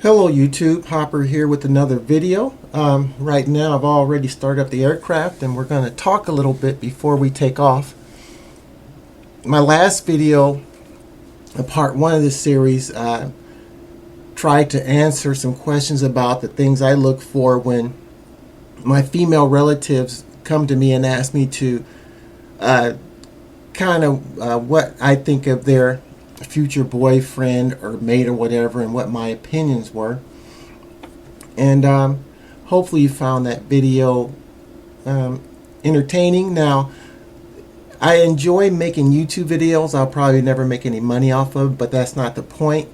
Hello YouTube, Hopper here with another video. Right now I've already started up the aircraft and we're going to talk a little bit before we take off. My last video, part one of this series, tried to answer some questions about the things I look for when my female relatives come to me and ask me to what I think of their future boyfriend or mate or whatever, and what my opinions were. And hopefully you found that video entertaining. Now, I enjoy making YouTube videos. I'll probably never make any money off of, but that's not the point.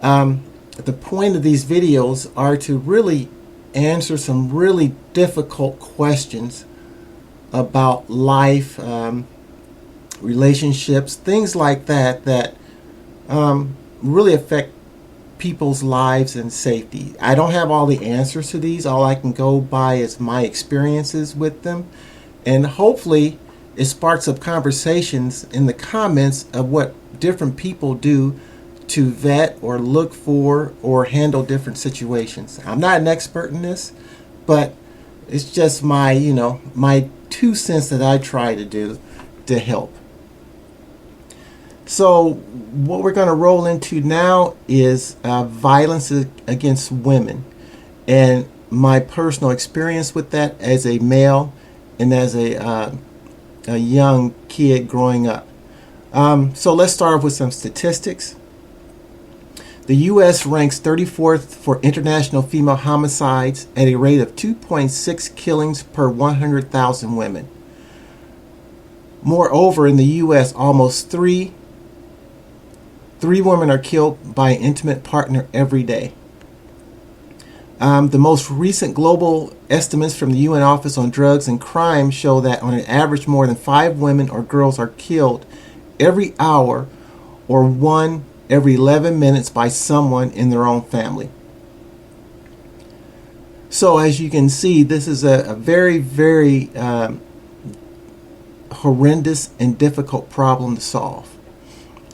The point of these videos are to really answer some really difficult questions about life, relationships, things like that really affect people's lives and safety. I don't have all the answers to these. All I can go by is my experiences with them, and hopefully it sparks up conversations in the comments of what different people do to vet or look for or handle different situations. I'm not an expert in this, but it's just my, my 2 cents that I try to do to help. So what we're going to roll into now is violence against women, and my personal experience with that as a male and as a young kid growing up. So let's start off with some statistics. The U.S. ranks 34th for international female homicides at a rate of 2.6 killings per 100,000 women. Moreover, in the U.S., almost three women are killed by an intimate partner every day. The most recent global estimates from the UN Office on Drugs and Crime show that on an average more than 5 women or girls are killed every hour, or 1 every 11 minutes by someone in their own family. So as you can see, this is a very, very horrendous and difficult problem to solve.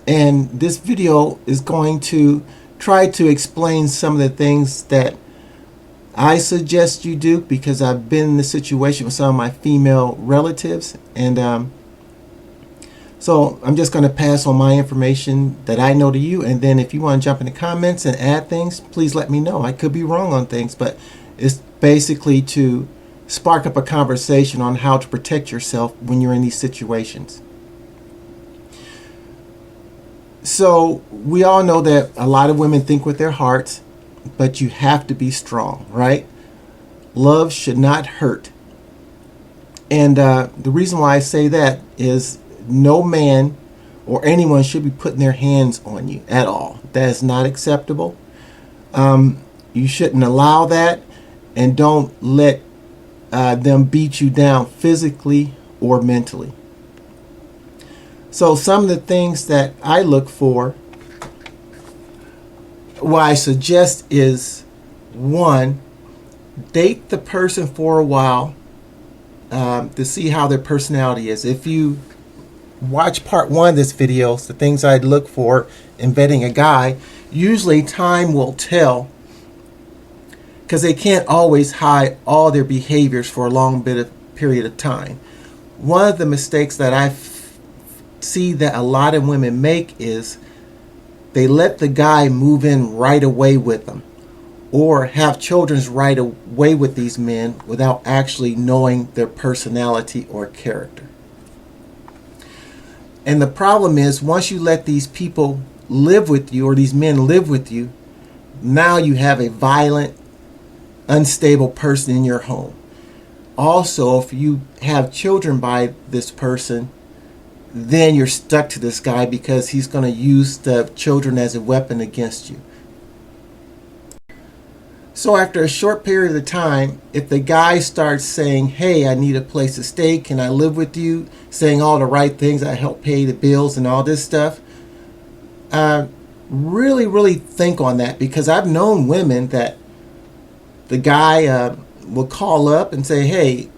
And this video is going to try to explain some of the things that I suggest you do, because I've been in this situation with some of my female relatives. And so I'm just going to pass on my information that I know to you. And then if you want to jump in the comments and add things, please let me know. I could be wrong on things, but it's basically to spark up a conversation on how to protect yourself when you're in these situations. So we all know that a lot of women think with their hearts, but you have to be strong, right? Love should not hurt. And the reason why I say that is no man or anyone should be putting their hands on you at all. That is not acceptable. You shouldn't allow that, and don't let them beat you down physically or mentally. So some of the things that I look for, what I suggest is, 1, date the person for a while to see how their personality is. If you watch part 1 of this video, the things I'd look for in vetting a guy, usually time will tell, because they can't always hide all their behaviors for a long period of time. One of the mistakes that I see that a lot of women make is they let the guy move in right away with them, or have children right away with these men without actually knowing their personality or character. And the problem is, once you let these people live with you, or these men live with you, now you have a violent, unstable person in your home. Also, if you have children by this person, then you're stuck to this guy, because he's going to use the children as a weapon against you. So after a short period of time, if the guy starts saying, hey, I need a place to stay, can I live with you, saying all the right things, I help pay the bills and all this stuff, really think on that, because I've known women that the guy will call up and say, hey,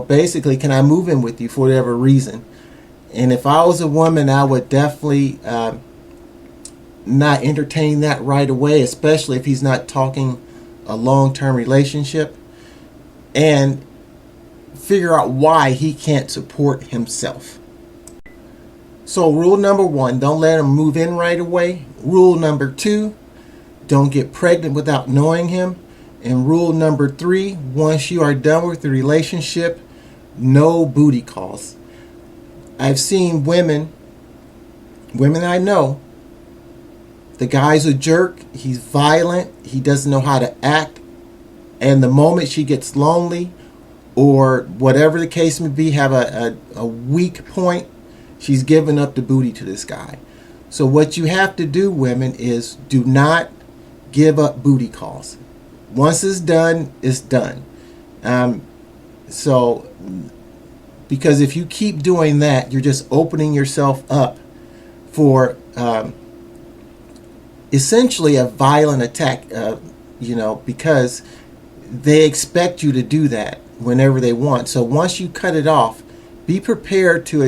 basically, can I move in with you for whatever reason? And if I was a woman, I would definitely not entertain that right away, especially if he's not talking a long-term relationship, and figure out why he can't support himself. So rule number 1, don't let him move in right away. Rule number 2, don't get pregnant without knowing him. And rule number 3, once you are done with the relationship, no booty calls. I've seen women I know, the guy's a jerk, he's violent, he doesn't know how to act, and the moment she gets lonely or whatever the case may be, have a weak point, she's giving up the booty to this guy. So what you have to do, women, is do not give up booty calls. Once it's done, it's done. Because if you keep doing that, you're just opening yourself up for essentially a violent attack, because they expect you to do that whenever they want. So once you cut it off, be prepared to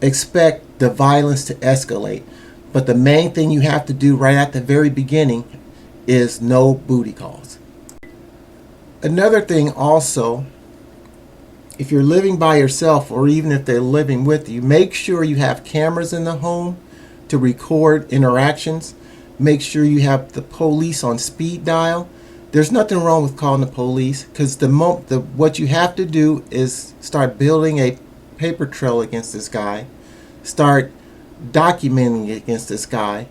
expect the violence to escalate. But the main thing you have to do right at the very beginning is no booty calls. Another thing also, if you're living by yourself or even if they're living with you, make sure you have cameras in the home to record interactions. Make sure you have the police on speed dial. There's nothing wrong with calling the police, because what you have to do is start building a paper trail against this guy, start documenting it against this guy,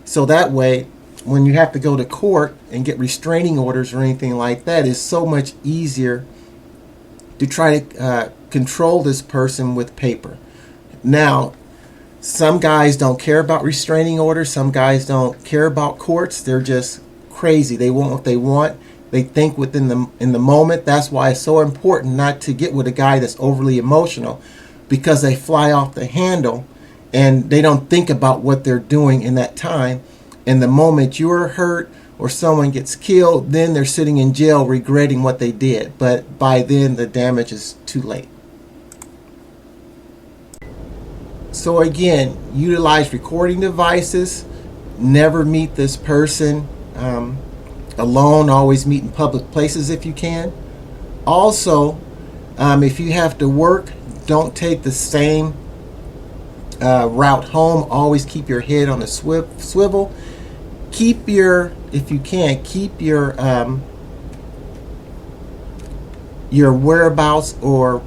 so that way when you have to go to court and get restraining orders or anything like that, it's so much easier to try to control this person with paper. Now, some guys don't care about restraining orders. Some guys don't care about courts. They're just crazy. They want what they want. They think in the moment. That's why it's so important not to get with a guy that's overly emotional, because they fly off the handle and they don't think about what they're doing in that time. And the moment you're hurt or someone gets killed, then they're sitting in jail regretting what they did. But by then, the damage is too late. So again, utilize recording devices. Never meet this person alone. Always meet in public places if you can. Also, if you have to work, don't take the same route home. Always keep your head on a swivel. Keep your whereabouts or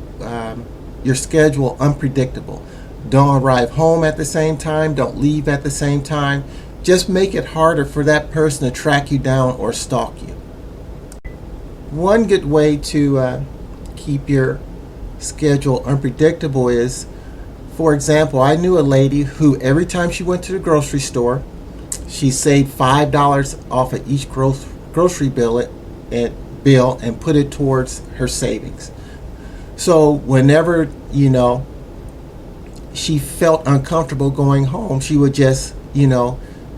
your schedule unpredictable. Don't arrive home at the same time. Don't leave at the same time. Just make it harder for that person to track you down or stalk you. One good way to keep your schedule unpredictable is, for example, I knew a lady who every time she went to the grocery store, she saved $5 off of each grocery bill and put it towards her savings. So whenever, she felt uncomfortable going home, she would just,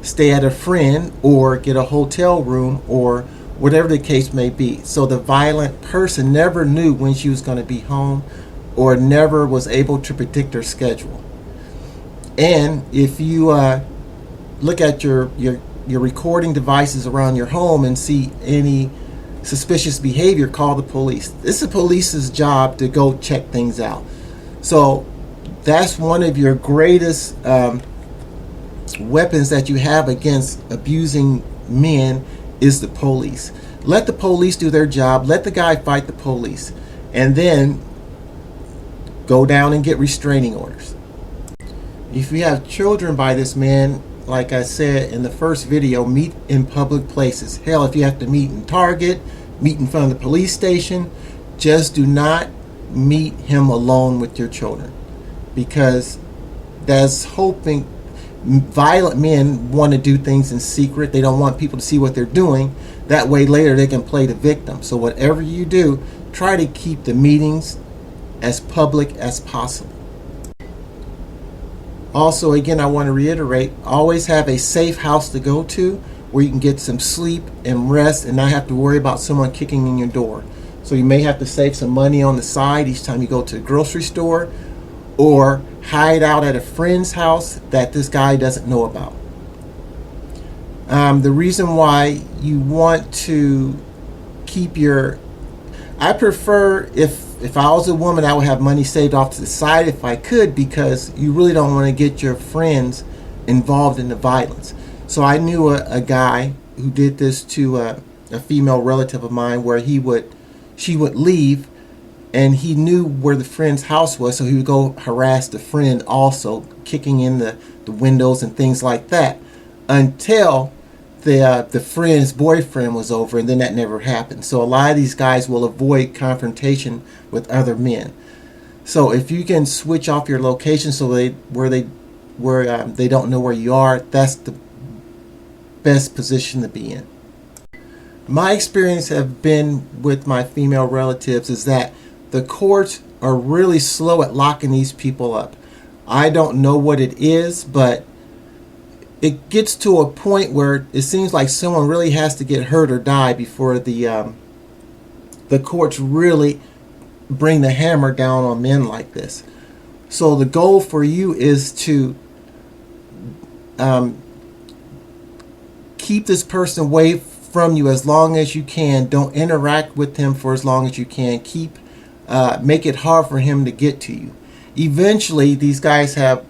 stay at a friend or get a hotel room or whatever the case may be. So the violent person never knew when she was going to be home or never was able to predict her schedule. And if you look at your recording devices around your home and see any suspicious behavior, call the police. This is the police's job to go check things out. So that's one of your greatest weapons that you have against abusing men is the police. Let the police do their job. Let the guy fight the police. And then go down and get restraining orders. If you have children by this man, like I said in the first video, meet in public places. Hell, if you have to meet in Target, meet in front of the police station, just do not meet him alone with your children. Because that's hoping. Violent men want to do things in secret. They don't want people to see what they're doing. That way later they can play the victim. So whatever you do, try to keep the meetings as public as possible. Also, again, I want to reiterate, always have a safe house to go to where you can get some sleep and rest and not have to worry about someone kicking in your door. So you may have to save some money on the side each time you go to the grocery store, or hide out at a friend's house that this guy doesn't know about. The reason why you want to keep your, I prefer, if I was a woman, I would have money saved off to the side if I could, because you really don't want to get your friends involved in the violence. So I knew a guy who did this to a female relative of mine, where she would leave, and he knew where the friend's house was, so he would go harass the friend also, kicking in the windows and things like that, until the friend's boyfriend was over, and then that never happened. So a lot of these guys will avoid confrontation with other men. So if you can switch off your location so they don't know where you are, that's the best position to be in. My experience have been with my female relatives is that the courts are really slow at locking these people up. I don't know what it is, but it gets to a point where it seems like someone really has to get hurt or die before the courts really bring the hammer down on men like this. So the goal for you is to keep this person away from you as long as you can. Don't interact with him for as long as you can. Make it hard for him to get to you. Eventually, these guys have,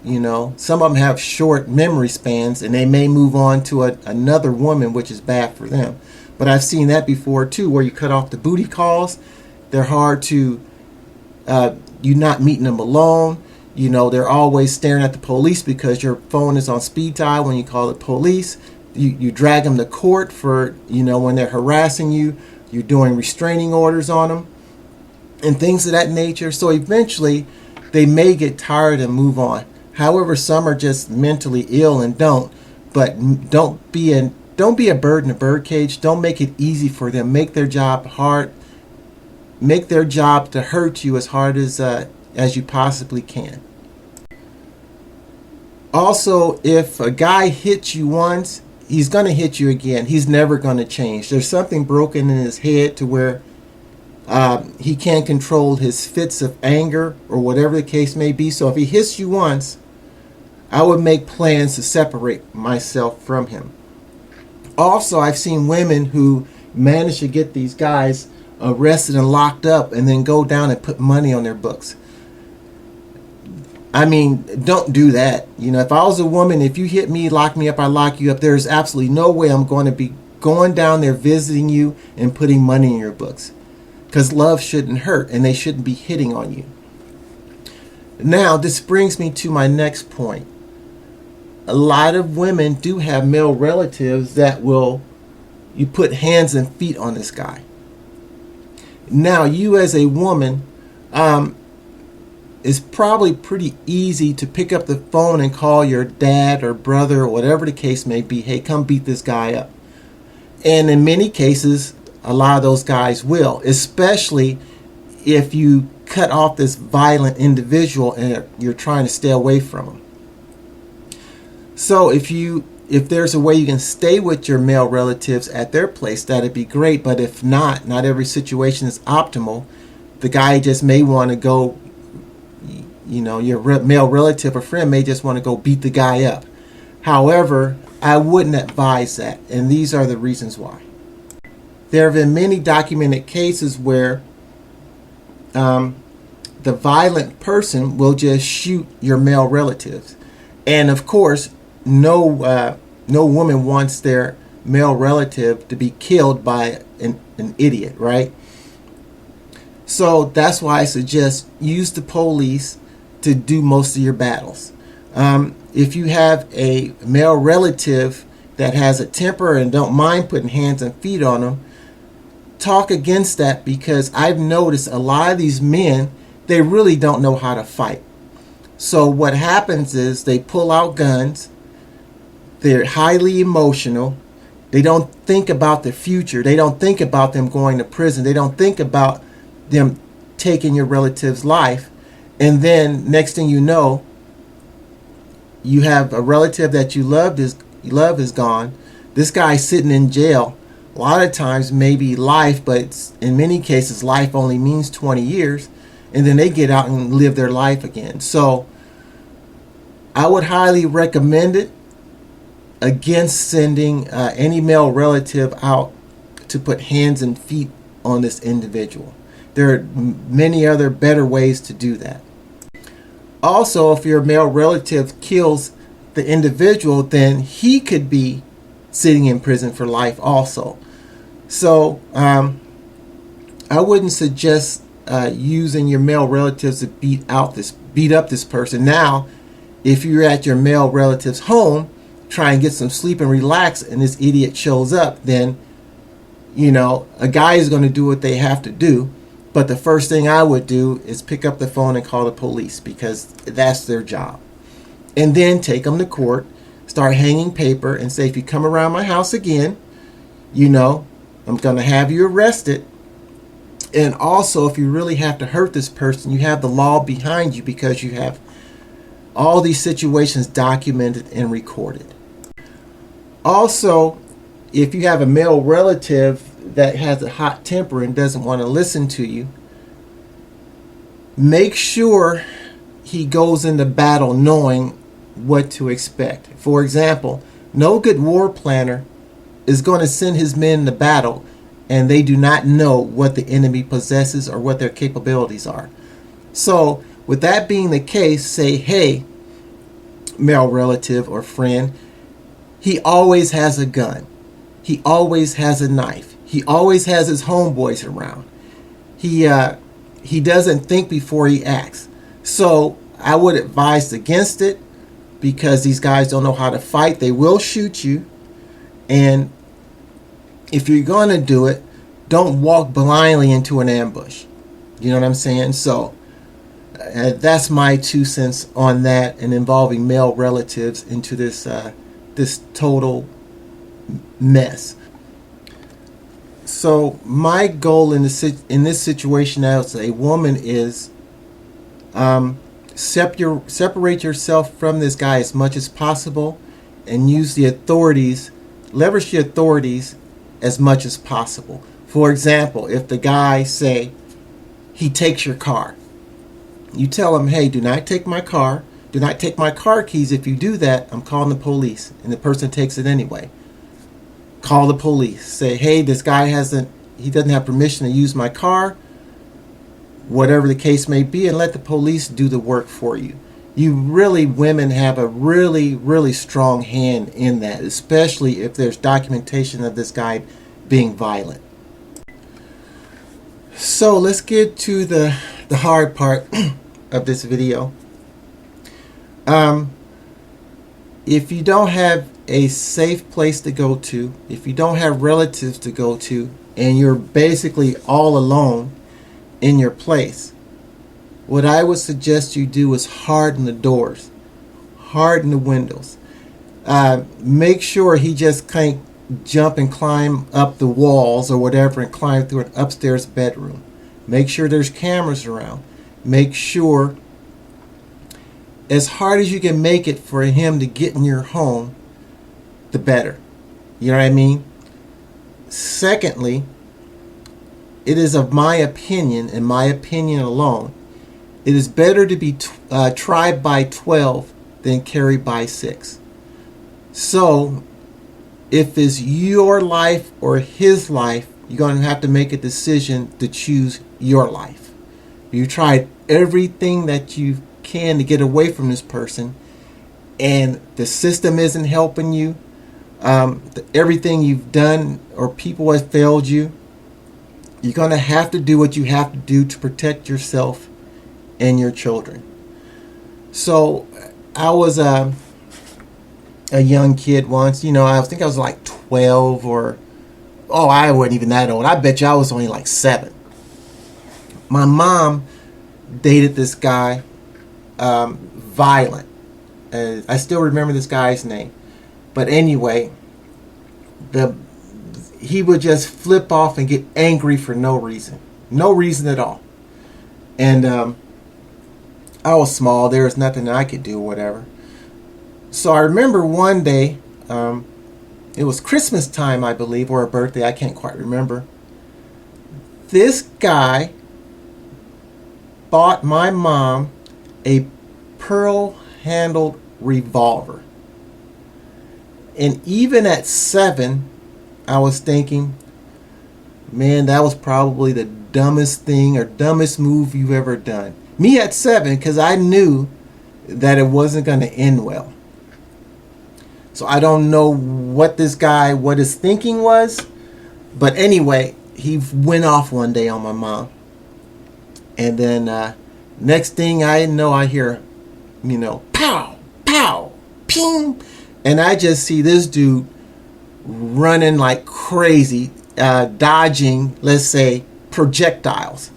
some of them have short memory spans, and they may move on to another woman, which is bad for them. But I've seen that before too, where you cut off the booty calls. They're hard to, you're not meeting them alone. They're always staring at the police because your phone is on speed dial when you call the police. You drag them to court for, when they're harassing you. You're doing restraining orders on them and things of that nature. So eventually, they may get tired and move on. However, some are just mentally ill and don't. But don't be a bird in a birdcage. Don't make it easy for them. Make their job hard. Make their job to hurt you as hard as you possibly can. Also, if a guy hits you once, he's going to hit you again. He's never going to change. There's something broken in his head to where he can't control his fits of anger or whatever the case may be. So if he hits you once, I would make plans to separate myself from him. Also, I've seen women who manage to get these guys arrested and locked up and then go down and put money on their books. I mean, don't do that. If I was a woman, if you hit me, lock me up, I lock you up, there's absolutely no way I'm going to be going down there visiting you and putting money in your books. Because love shouldn't hurt, and they shouldn't be hitting on you. Now, this brings me to my next point. A lot of women do have male relatives that you put hands and feet on this guy. Now, you as a woman, it's probably pretty easy to pick up the phone and call your dad or brother or whatever the case may be. Hey, come beat this guy up. And in many cases, a lot of those guys will, especially if you cut off this violent individual and you're trying to stay away from him. So if there's a way you can stay with your male relatives at their place, that'd be great. But if not every situation is optimal. The guy just may want to go, your male relative or friend may just want to go beat the guy up. However, I wouldn't advise that, and these are the reasons why. There have been many documented cases where the violent person will just shoot your male relatives. And of course, no woman wants their male relative to be killed by an idiot, right? So that's why I suggest use the police to do most of your battles. If you have a male relative that has a temper and don't mind putting hands and feet on them, talk against that, because I've noticed a lot of these men, they really don't know how to fight. So what happens is they pull out guns, they're highly emotional, they don't think about the future, they don't think about them going to prison, they don't think about them taking your relative's life, and then next thing you know, you have a relative that you love is gone. This guy's sitting in jail. A lot of times maybe life, but in many cases life only means 20 years. and then they get out and live their life again. So I would highly recommend it against sending any male relative out to put hands and feet on this individual. There are many other better ways to do that. Also, if your male relative kills the individual, then he could be sitting in prison for life also. So I wouldn't suggest using your male relatives to beat up this person. Now, if you're at your male relative's home, try and get some sleep and relax, and this idiot shows up, then a guy is going to do what they have to do. But the first thing I would do is pick up the phone and call the police, because that's their job. And then take them to court, start hanging paper, and say, if you come around my house again, I'm going to have you arrested. And also, if you really have to hurt this person, you have the law behind you, because you have all these situations documented and recorded. Also, if you have a male relative that has a hot temper and doesn't want to listen to you, make sure he goes into battle knowing what to expect. For example, no good war planner is going to send his men to battle and they do not know what the enemy possesses or what their capabilities are. So with that being the case, say, hey, male relative or friend, he always has a gun. He always has a knife. He always has his homeboys around. He doesn't think before he acts. So I would advise against it, because these guys don't know how to fight. They will shoot you. And if you're going to do it, don't walk blindly into an ambush. You know what I'm saying? So that's my 2 cents on that, and involving male relatives into this total mess. So my goal in this situation as a woman is separate yourself from this guy as much as possible, and use the authorities, leverage the authorities as much as possible. For example, if the guy, say, he takes your car, you tell him, hey, do not take my car. Do not take my car keys. If you do that, I'm calling the police. And the person takes it anyway. Call the police. Say, hey, this guy doesn't have permission to use my car. Whatever the case may be, and let the police do the work for you. Women have a really, really strong hand in that, especially if there's documentation of this guy being violent. So let's get to the hard part of this video. If you don't have a safe place to go to, if you don't have relatives to go to, and you're basically all alone in your place, what I would suggest you do is harden the doors, harden the windows. Make sure he just can't jump and climb up the walls or whatever and climb through an upstairs bedroom. Make sure there's cameras around. Make sure, as hard as you can make it for him to get in your home, the better. You know what I mean? Secondly, it is of my opinion, and my opinion alone, it is better to be tried by 12 than carried by 6. So, if it's your life or his life, you're going to have to make a decision to choose your life. You tried everything that you can to get away from this person, and the system isn't helping you. Everything you've done or people have failed you. You're going to have to do what you have to do to protect yourself and your children. So I was a young kid once. I think I was like 12 or... Oh, I wasn't even that old. I bet you I was only like 7. My mom dated this guy, violent. I still remember this guy's name. But anyway, he would just flip off and get angry for no reason. No reason at all. And I was small. There was nothing I could do or whatever. So I remember one day, it was Christmas time, I believe, or a birthday. I can't quite remember. This guy bought my mom a pearl-handled revolver. And even at 7, I was thinking, man, that was probably the dumbest thing or dumbest move you've ever done. Me at 7, because I knew that it wasn't going to end well. So I don't know what his thinking was. But anyway, he went off one day on my mom. And then next thing I know, I hear, pow, pow, ping. And I just see this dude running like crazy, dodging, let's say, projectiles.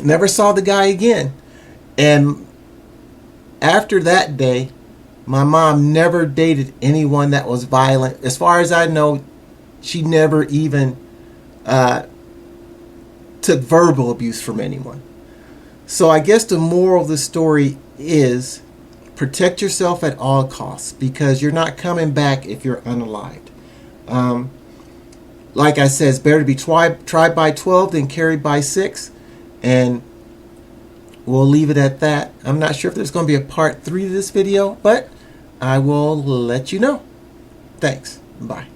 Never saw the guy again. And after that day, my mom never dated anyone that was violent. As far as I know, she never even took verbal abuse from anyone. So I guess the moral of the story is protect yourself at all costs, because you're not coming back if you're unalived. Like I said, it's better to be tried by 12 than carried by 6. And we'll leave it at that. I'm not sure if there's going to be a part 3 to this video, but I will let you know. Thanks. Bye.